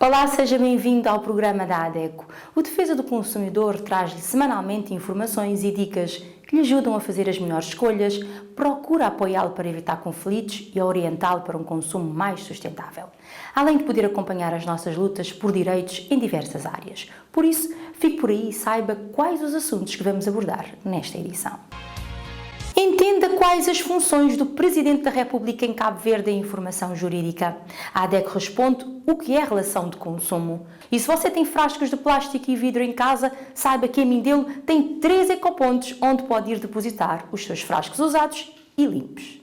Olá, seja bem-vindo ao programa da ADECO. O Defesa do Consumidor traz-lhe semanalmente informações e dicas que lhe ajudam a fazer as melhores escolhas, procura apoiá-lo para evitar conflitos e a orientá-lo para um consumo mais sustentável, além de poder acompanhar as nossas lutas por direitos em diversas áreas. Por isso, fique por aí e saiba quais os assuntos que vamos abordar nesta edição. Entenda quais as funções do Presidente da República em Cabo Verde em informação jurídica. A ADECO responde o que é relação de consumo. E se você tem frascos de plástico e vidro em casa, saiba que a Mindelo tem 3 ecopontos onde pode ir depositar os seus frascos usados e limpos.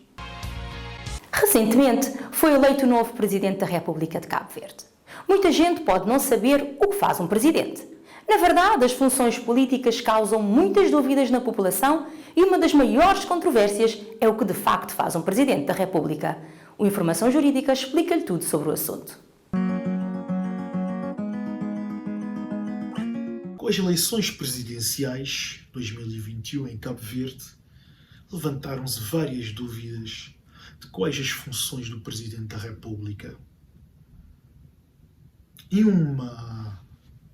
Recentemente foi eleito o novo Presidente da República de Cabo Verde. Muita gente pode não saber o que faz um Presidente. Na verdade, as funções políticas causam muitas dúvidas na população e uma das maiores controvérsias é o que de facto faz um Presidente da República. O Informação Jurídica explica-lhe tudo sobre o assunto. Com as eleições presidenciais 2021 em Cabo Verde, levantaram-se várias dúvidas de quais as funções do Presidente da República. E uma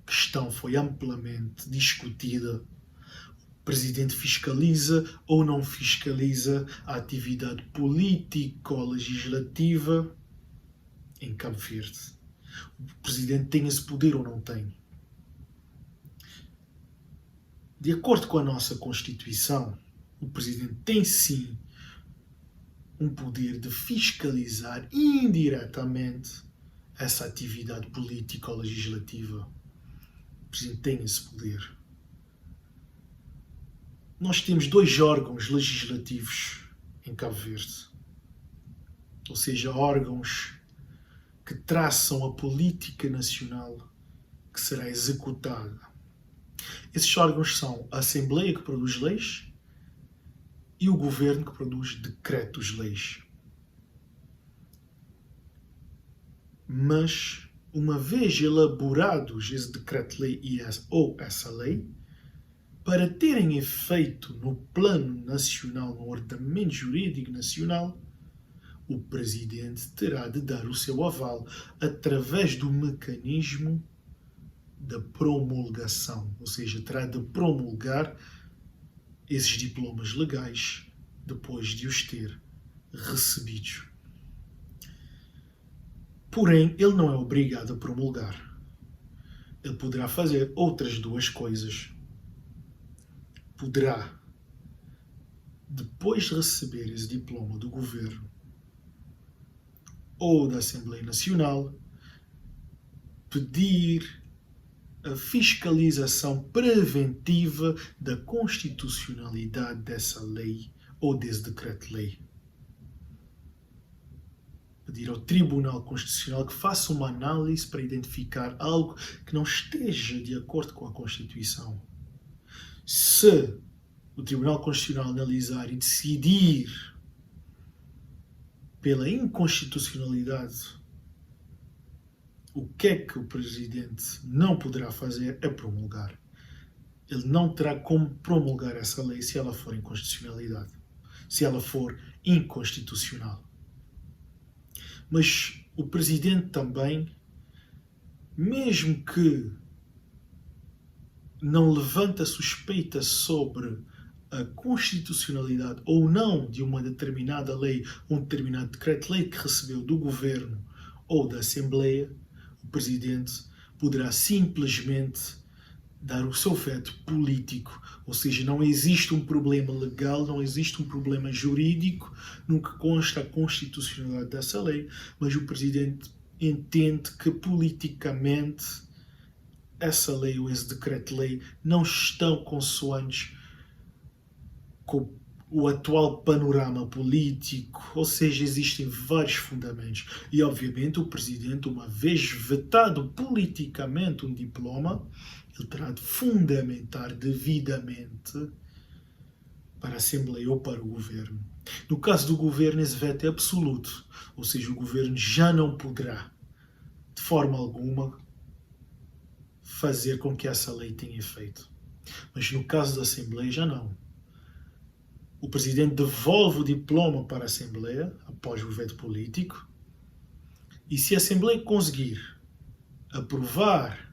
questão foi amplamente discutida: o Presidente fiscaliza ou não fiscaliza a atividade político-legislativa em Cabo Verde? O Presidente tem esse poder ou não tem? De acordo com a nossa Constituição, o Presidente tem sim um poder de fiscalizar indiretamente essa atividade político-legislativa. O Presidente tem esse poder. Nós temos 2 órgãos legislativos em Cabo Verde, ou seja, órgãos que traçam a política nacional que será executada. Esses órgãos são a Assembleia, que produz leis, e o Governo, que produz decretos-leis. Mas, uma vez elaborados esse decreto-lei ou essa lei, para terem efeito no plano nacional, no ordenamento jurídico nacional, o Presidente terá de dar o seu aval através do mecanismo da promulgação, ou seja, terá de promulgar esses diplomas legais depois de os ter recebidos. Porém, ele não é obrigado a promulgar. Ele poderá fazer outras 2 coisas. Poderá, depois de receber esse diploma do Governo ou da Assembleia Nacional, pedir a fiscalização preventiva da constitucionalidade dessa lei ou desse decreto-lei. Pedir ao Tribunal Constitucional que faça uma análise para identificar algo que não esteja de acordo com a Constituição. Se o Tribunal Constitucional analisar e decidir pela inconstitucionalidade, o que é que o Presidente não poderá fazer é promulgar. Ele não terá como promulgar essa lei se ela for inconstitucionalidade, se ela for inconstitucional. Mas o Presidente também, mesmo que não levante a suspeita sobre a constitucionalidade ou não de uma determinada lei ou um determinado decreto-lei que recebeu do Governo ou da Assembleia, o Presidente poderá simplesmente dar o seu veto político, ou seja, não existe um problema legal, não existe um problema jurídico no que consta a constitucionalidade dessa lei, mas o Presidente entende que politicamente essa lei ou esse decreto-lei não estão consoantes com o atual panorama político, ou seja, existem vários fundamentos. E, obviamente, o Presidente, uma vez vetado politicamente um diploma, ele terá de fundamentar devidamente para a Assembleia ou para o Governo. No caso do Governo, esse veto é absoluto, ou seja, o Governo já não poderá, de forma alguma, fazer com que essa lei tenha efeito. Mas no caso da Assembleia, já não. O Presidente devolve o diploma para a Assembleia, após o veto político, e se a Assembleia conseguir aprovar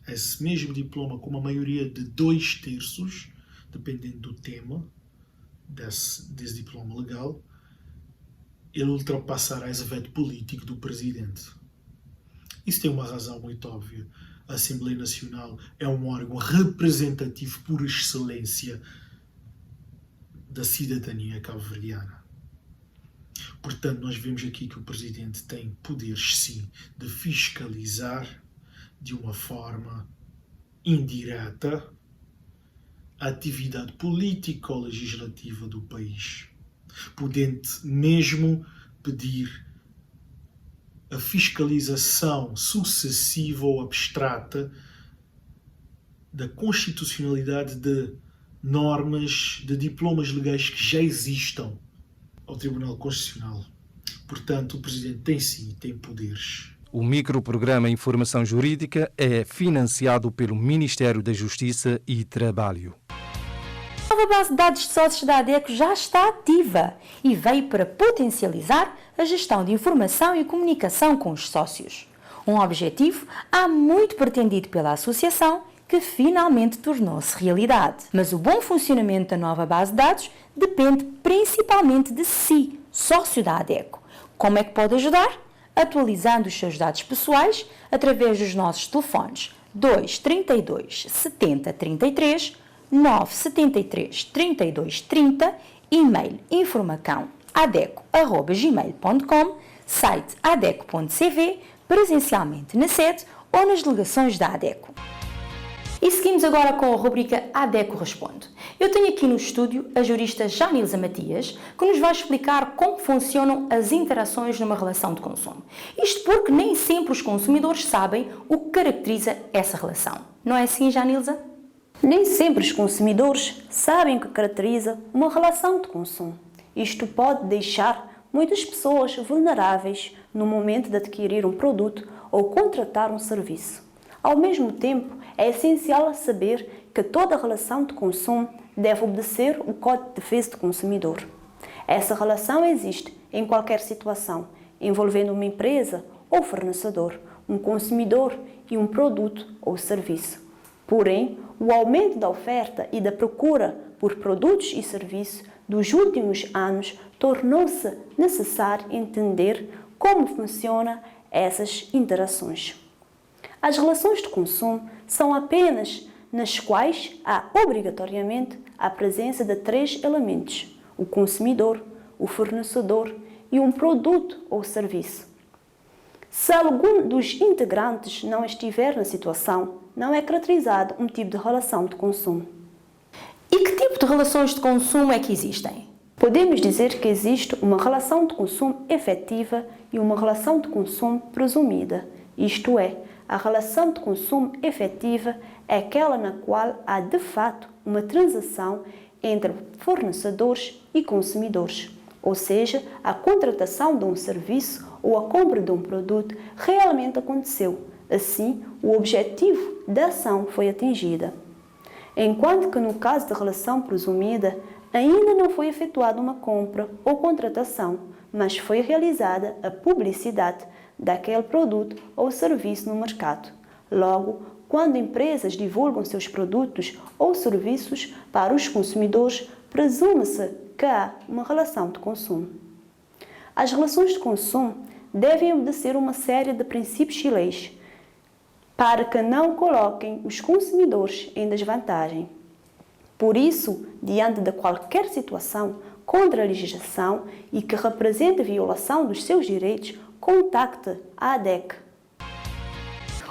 esse mesmo diploma com uma maioria de 2/3, dependendo do tema desse diploma legal, ele ultrapassará esse veto político do presidente. Isso tem uma razão muito óbvia. A Assembleia Nacional é um órgão representativo por excelência da cidadania cabo-verdiana. Portanto, nós vemos aqui que o presidente tem poderes, sim, de fiscalizar de uma forma indireta a atividade político-legislativa do país, podendo mesmo pedir a fiscalização sucessiva ou abstrata da constitucionalidade de normas, de diplomas legais que já existam ao Tribunal Constitucional. Portanto, o Presidente tem poderes. O microprograma Informação Jurídica é financiado pelo Ministério da Justiça e Trabalho. A nova base de dados de sócios da ADECO já está ativa e veio para potencializar a gestão de informação e comunicação com os sócios. Um objetivo há muito pretendido pela associação, que finalmente tornou-se realidade. Mas o bom funcionamento da nova base de dados depende principalmente de si, sócio da ADECO. Como é que pode ajudar? Atualizando os seus dados pessoais através dos nossos telefones 232 70 33, 973 32 30, e-mail informacão@adeco@gmail.com, site adeco.cv, presencialmente na sede ou nas delegações da ADECO. E seguimos agora com a rubrica ADECO Responde. Eu tenho aqui no estúdio a jurista Janilza Matias, que nos vai explicar como funcionam as interações numa relação de consumo. Isto porque nem sempre os consumidores sabem o que caracteriza essa relação. Não é assim, Janilza? Nem sempre os consumidores sabem o que caracteriza uma relação de consumo. Isto pode deixar muitas pessoas vulneráveis no momento de adquirir um produto ou contratar um serviço. Ao mesmo tempo, é essencial saber que toda relação de consumo deve obedecer o Código de Defesa do Consumidor. Essa relação existe em qualquer situação, envolvendo uma empresa ou fornecedor, um consumidor e um produto ou serviço. Porém, o aumento da oferta e da procura por produtos e serviços dos últimos anos tornou-se necessário entender como funcionam essas interações. As relações de consumo são apenas nas quais há obrigatoriamente a presença de 3 elementos: o consumidor, o fornecedor e um produto ou serviço. Se algum dos integrantes não estiver na situação, não é caracterizado um tipo de relação de consumo. E que tipo de relações de consumo é que existem? Podemos dizer que existe uma relação de consumo efetiva e uma relação de consumo presumida. Isto é, a relação de consumo efetiva é aquela na qual há de fato uma transação entre fornecedores e consumidores, ou seja, a contratação de um serviço ou a compra de um produto realmente aconteceu. Assim, o objetivo da ação foi atingida. Enquanto que no caso de relação presumida, ainda não foi efetuada uma compra ou contratação, mas foi realizada a publicidade daquele produto ou serviço no mercado. Logo, quando empresas divulgam seus produtos ou serviços para os consumidores, presume-se que há uma relação de consumo. As relações de consumo devem obedecer uma série de princípios e leis para que não coloquem os consumidores em desvantagem. Por isso, diante de qualquer situação contra a legislação e que represente violação dos seus direitos, contacte a ADEC.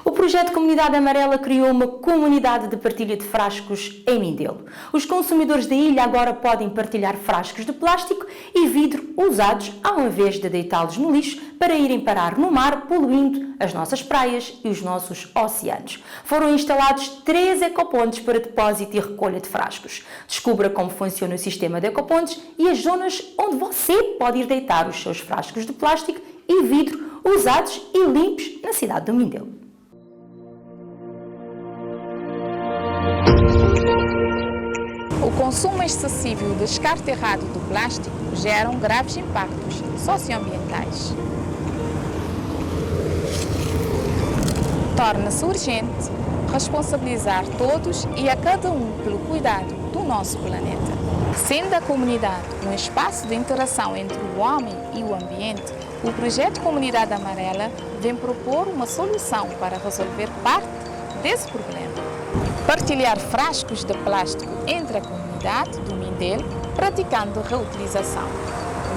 O projeto Comunidade Amarela criou uma comunidade de partilha de frascos em Mindelo. Os consumidores da ilha agora podem partilhar frascos de plástico e vidro usados ao invés de deitá-los no lixo para irem parar no mar, poluindo as nossas praias e os nossos oceanos. Foram instalados 3 ecopontos para depósito e recolha de frascos. Descubra como funciona o sistema de ecopontos e as zonas onde você pode ir deitar os seus frascos de plástico e vidro usados e limpos na cidade do Mindelo. O consumo excessivo e o descarte errado do plástico geram graves impactos socioambientais. torna-se urgente responsabilizar todos e a cada um pelo cuidado do nosso planeta. Sendo a comunidade um espaço de interação entre o homem e o ambiente, o projeto Comunidade Amarela vem propor uma solução para resolver parte desse problema. Partilhar frascos de plástico entre a comunidade do Mindelo, praticando reutilização,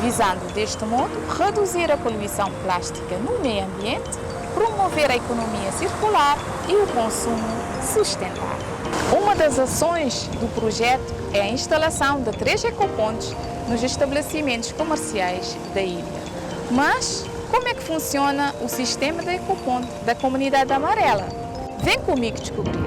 visando deste modo reduzir a poluição plástica no meio ambiente, promover a economia circular e o consumo sustentável. Uma das ações do projeto é a instalação de 3 ecopontos nos estabelecimentos comerciais da ilha. Mas como é que funciona o sistema de ecoponto da Comunidade Amarela? Vem comigo descobrir.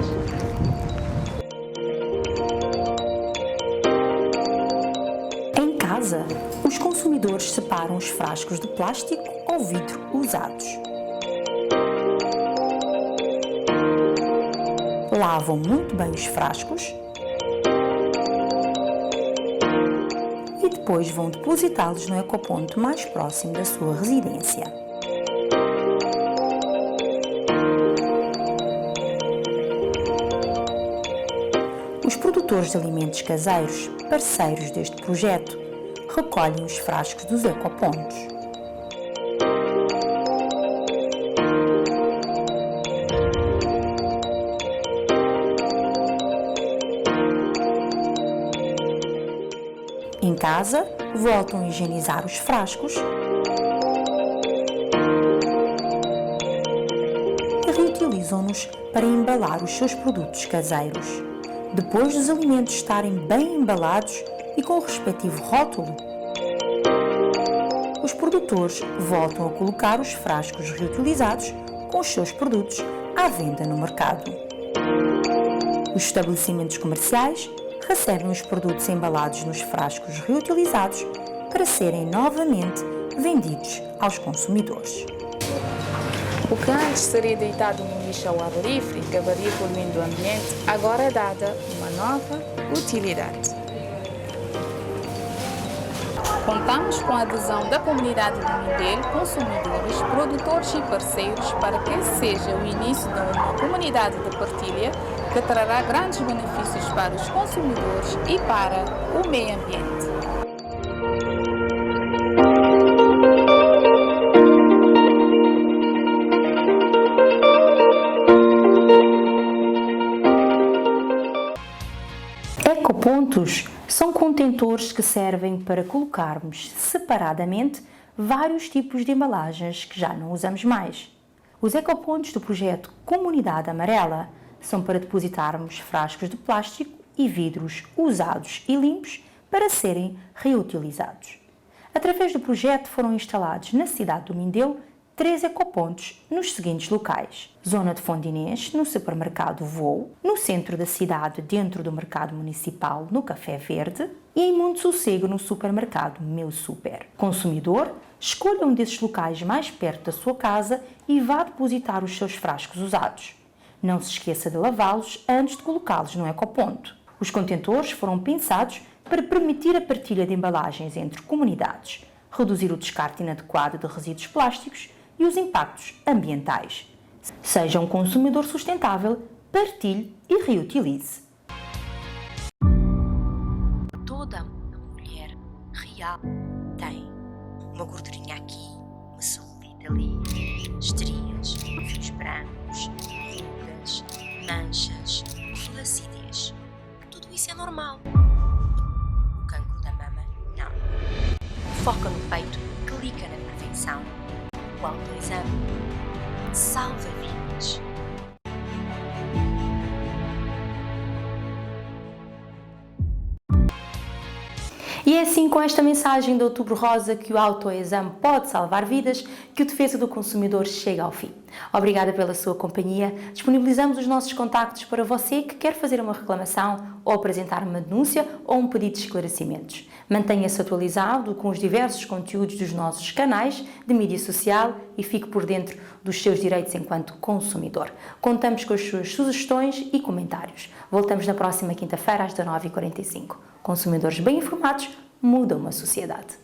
Em casa, os consumidores separam os frascos de plástico ou vidro usados. Lavam muito bem os frascos e depois vão depositá-los no ecoponto mais próximo da sua residência. Os produtores de alimentos caseiros, parceiros deste projeto, recolhem os frascos dos ecopontos. Em casa, voltam a higienizar os frascos e reutilizam-nos para embalar os seus produtos caseiros. Depois dos alimentos estarem bem embalados e com o respectivo rótulo, os produtores voltam a colocar os frascos reutilizados com os seus produtos à venda no mercado. Os estabelecimentos comerciais recebem os produtos embalados nos frascos reutilizados para serem novamente vendidos aos consumidores. O que antes seria deitado no lixo ao ar livre, que acabaria poluindo o ambiente, agora é dada uma nova utilidade. Contamos com a adesão da comunidade do Mindelo, consumidores, produtores e parceiros para que esse seja o início de uma comunidade de partilha que trará grandes benefícios para os consumidores e para o meio ambiente. Ecopontos são contentores que servem para colocarmos separadamente vários tipos de embalagens que já não usamos mais. Os ecopontos do projeto Comunidade Amarela são para depositarmos frascos de plástico e vidros usados e limpos para serem reutilizados. Através do projeto foram instalados na cidade do Mindelo 3 ecopontos nos seguintes locais: Zona de Fondinense, no supermercado Voo, no centro da cidade, dentro do mercado municipal, no Café Verde, e em Monte Sossego, no supermercado Meu Super. Consumidor, escolha um desses locais mais perto da sua casa e vá depositar os seus frascos usados. Não se esqueça de lavá-los antes de colocá-los no ecoponto. Os contentores foram pensados para permitir a partilha de embalagens entre comunidades, reduzir o descarte inadequado de resíduos plásticos e os impactos ambientais. Seja um consumidor sustentável, partilhe e reutilize. Toda mulher real tem uma gordurinha aqui, uma celulite ali, estrias, fios brancos, rugas, manchas, flacidez. Tudo isso é normal. O cancro da mama, não. Foca no peito, clica na prevenção. O autoexame salva vidas. E é assim, com esta mensagem de Outubro Rosa, que o autoexame pode salvar vidas, que o Defesa do Consumidor chega ao fim. Obrigada pela sua companhia. Disponibilizamos os nossos contactos para você que quer fazer uma reclamação ou apresentar uma denúncia ou um pedido de esclarecimentos. Mantenha-se atualizado com os diversos conteúdos dos nossos canais de mídia social e fique por dentro dos seus direitos enquanto consumidor. Contamos com as suas sugestões e comentários. Voltamos na próxima quinta-feira às 19h45. Consumidores bem informados mudam uma sociedade.